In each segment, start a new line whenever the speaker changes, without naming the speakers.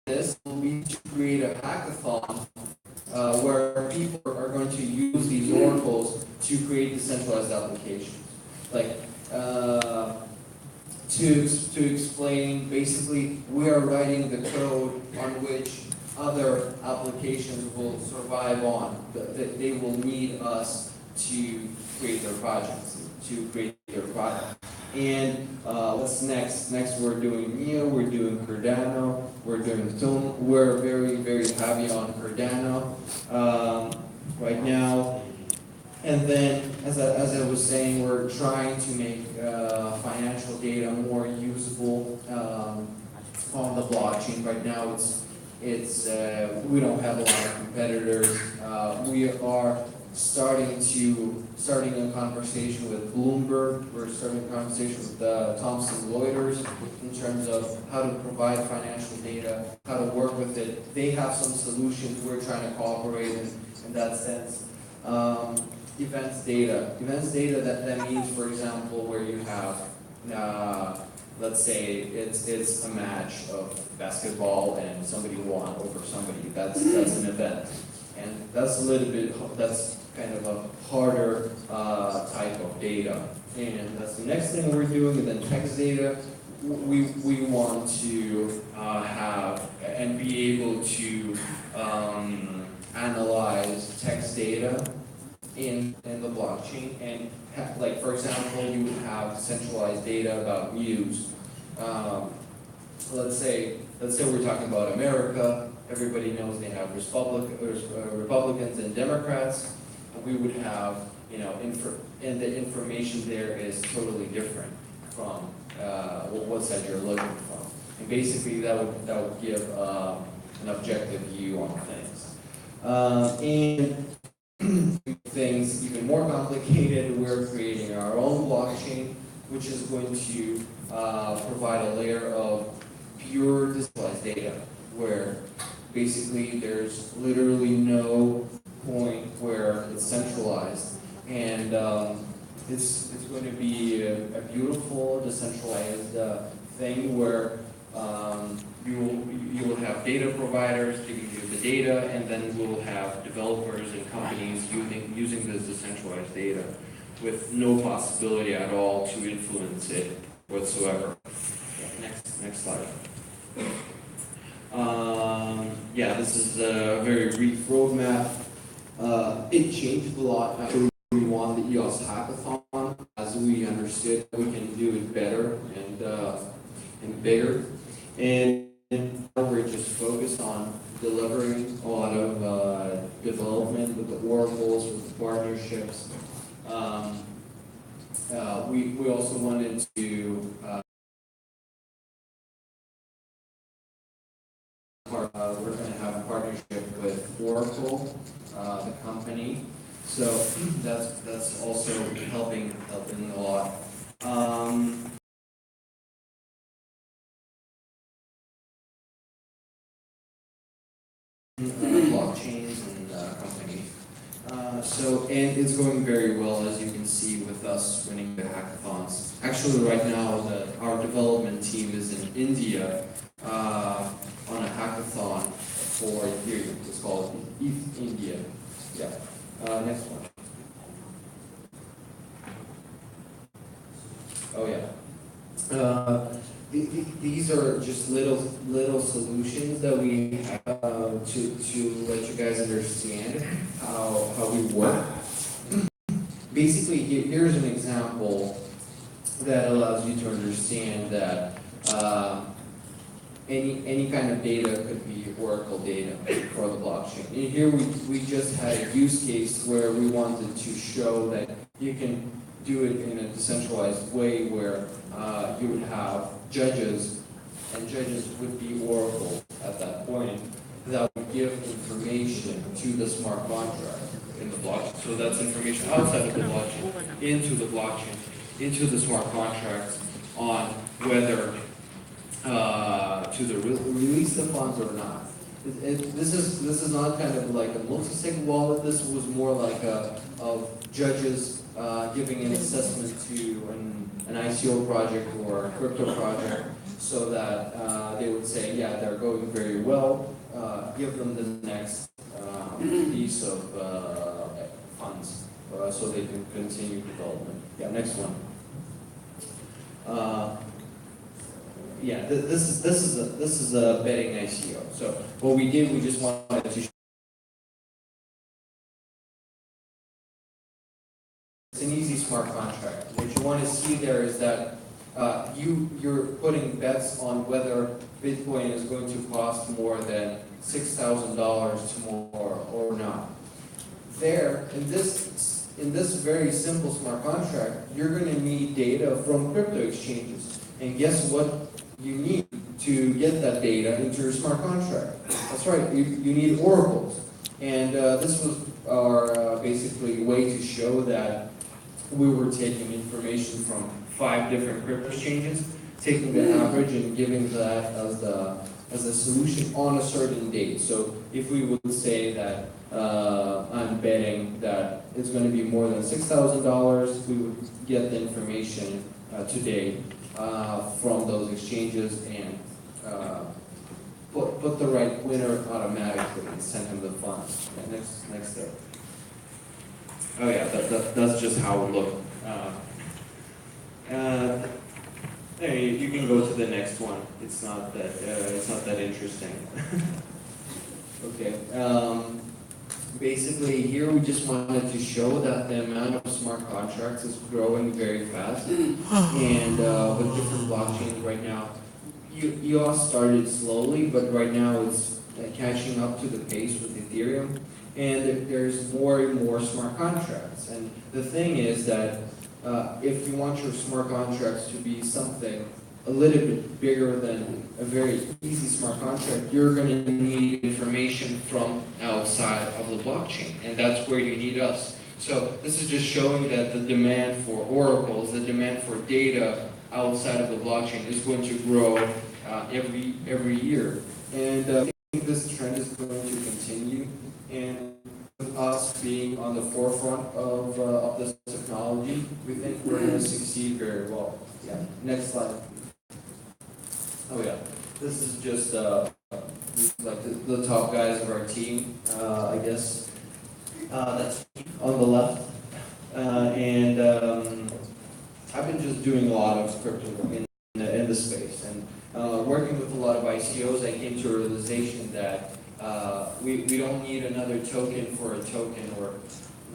this will be to create a hackathon where people are going to use these oracles to create decentralized applications. Like to explain, basically, we are writing the code on which other applications will survive on. That they will need us to create their projects, to create their product. And what's next? Next, we're doing Neo, we're doing Cardano, we're doing Tone. We're very, very heavy on Cardano right now. And then, as I was saying, we're trying to make financial data more usable on the blockchain. Right now, it's we don't have a lot of competitors. We are starting a conversation with Bloomberg. We're starting a conversation with Thomson Reuters in terms of how to provide financial data, how to work with it. They have some solutions. We're trying to cooperate in that sense. Events data, that means, for example, where you have, let's say it's a match of basketball and somebody won over somebody. That's an event, and that's kind of a harder type of data. And that's the next thing we're doing. And then text data, we want to have and be able to analyze text data in the blockchain, and like, for example, you would have centralized data about news. Let's say we're talking about America. Everybody knows they have Republicans and Democrats. We would have, and the information there is totally different from what side you're looking from. And basically, that would give an objective view on things. And things even more complicated, we're creating our own blockchain, which is going to provide a layer of pure decentralized data, where basically there's literally no point where it's centralized, and it's going to be a beautiful decentralized thing where you will have data providers giving you the data, and then we'll have developers and companies using this decentralized data with no possibility at all to influence it whatsoever. Next slide. Yeah, this is a very brief roadmap. It changed a lot after we won the EOS hackathon, as we understood we can do it better and bigger. And we're just focused on delivering a lot of development with the oracles, with the partnerships. We also wanted to we're going to have a partnership with Oracle, the company. So that's also helping a lot. Blockchains and companies. And it's going very well, as you can see, with us winning the hackathons. Actually, right now, our development team is in India on a hackathon for Ethereum. It's called ETH India. Yeah. Next one. Oh yeah. These are just little solutions that we have to let you guys understand how we work. Basically, here's an example that allows you to understand that any kind of data could be Oracle data for the blockchain. And here we just had a use case where we wanted to show that you can do it in a decentralized way where you would have judges, and judges would be Oracle at that point, that would give information to the smart contract in the blockchain. So that's information outside of the blockchain, into the blockchain, into the smart contracts on whether to release the funds or not. This is not kind of like a multi-sig wallet. This was more like of judges giving an assessment to an ICO project or a crypto project so that they would say, yeah, they're going very well, give them the next piece of funds so they can continue development. Yeah, next one. Yeah, this is a betting ICO. So what we did, we just wanted to. It's an easy smart contract. What you want to see there is that you're putting bets on whether Bitcoin is going to cost more than $6,000 tomorrow or not. There, in this very simple smart contract, you're going to need data from crypto exchanges. And guess what you need to get that data into your smart contract? That's right, you need oracles. And this was our basically way to show that we were taking information from 5 different crypto exchanges, taking the average and giving that as a solution on a certain date. So if we would say that I'm betting that it's going to be more than $6,000, we would get the information today from those exchanges and put the right winner automatically and send him the funds. Yeah, next step. Oh yeah, that's just how it looked. You can go to the next one. It's not that interesting. Okay. Basically, here we just wanted to show that the amount of smart contracts is growing very fast, and with different blockchains right now, EOS started slowly, but right now it's catching up to the pace with Ethereum, and there's more and more smart contracts. And the thing is that if you want your smart contracts to be something a little bit bigger than a very easy smart contract, you're going to need information from outside of the blockchain, and that's where you need us. So this is just showing that the demand for oracles, the demand for data outside of the blockchain is going to grow every year. And I think this trend is going to continue, and with us being on the forefront of this technology, we think we're going to succeed very well. Yeah. Next slide. Oh yeah, this is just like the top guys of our team, I guess. That's on the left. And I've been just doing a lot of crypto in the space. And working with a lot of ICOs, I came to a realization that we don't need another token for a token, or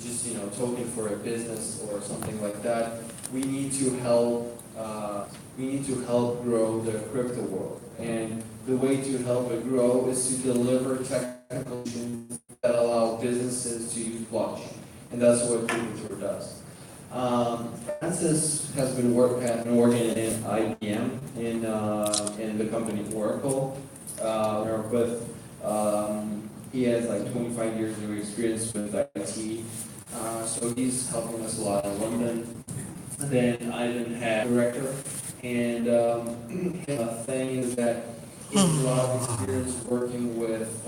just token for a business or something like that. We need to help grow the crypto world, and the way to help it grow is to deliver technical solutions that allow businesses to use blockchain, and that's what Ducatur does. Francis has been working in IBM in the company Oracle. He has like 25 years of experience with IT, so he's helping us a lot in London. Then Ivan had director, and the thing is that he has a lot of experience working with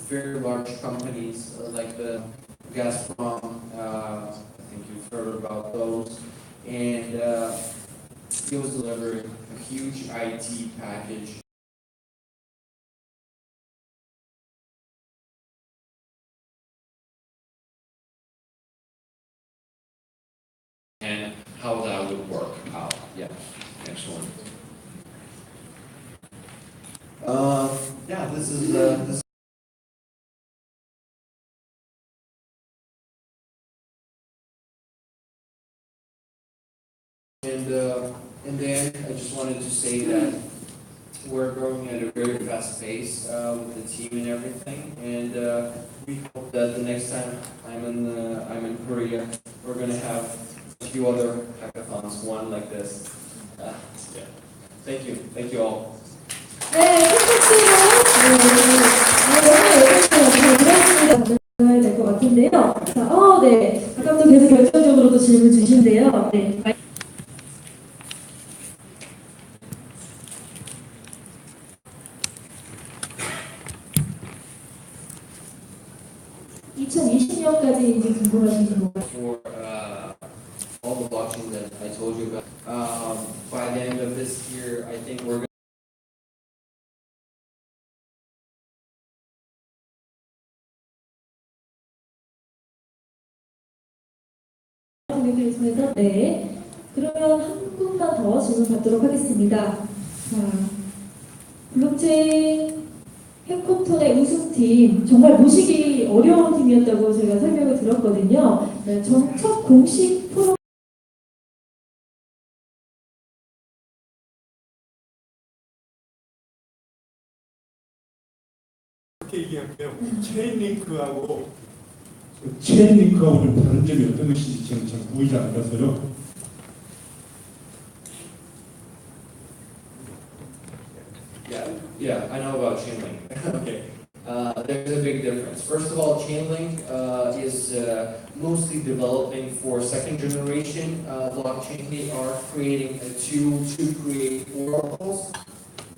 very large companies like the Gazprom. I think you've heard about those, and he was delivering a huge IT package. And how that would work out. Yeah, next one. Yeah, this is this. And then I just wanted to say that we're growing at a very fast pace with the team and everything, and we hope that the next time I'm in Korea, we're gonna have a few other hackathons, one like this. Yeah. Thank you all.
네, 콘텐츠로 가야 될 것 같은데요. 자, 네, 아까부터 계속 결정적으로 또 질문 주신대요. 네. 2020년까지 이제 궁금하신 거.
For all the blockchains that I told you about, by the end of this year, I think we're
생각하겠습니다. 네. 그러면 한 분만 더 질문 받도록 하겠습니다. 자, 블록체인 해커톤의 우승팀 정말 모시기 어려운 팀이었다고 제가 설명을 들었거든요. 네, 첫 공식 프로
이렇게 얘기할게요. 체인링크하고
체인링크하고 좀 다른 점이 어떤 것인지 지금 잘 보이지 않아서요.
Yeah, I know about Chainlink. Okay. There's a big difference. First of all, Chainlink is mostly developing for second generation blockchain. They are creating a tool to create oracles.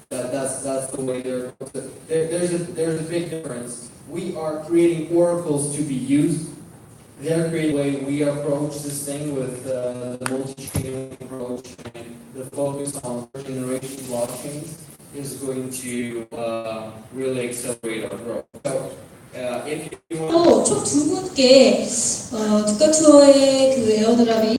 That's the way there's a big difference. We are creating oracles to be used. They're creating a way we approach this thing with the multi-chain approach, and the focus on first generation blockchains is going to really accelerate our growth. So, if you want
또 총 두 분께 두카투어의 그 에어드랍이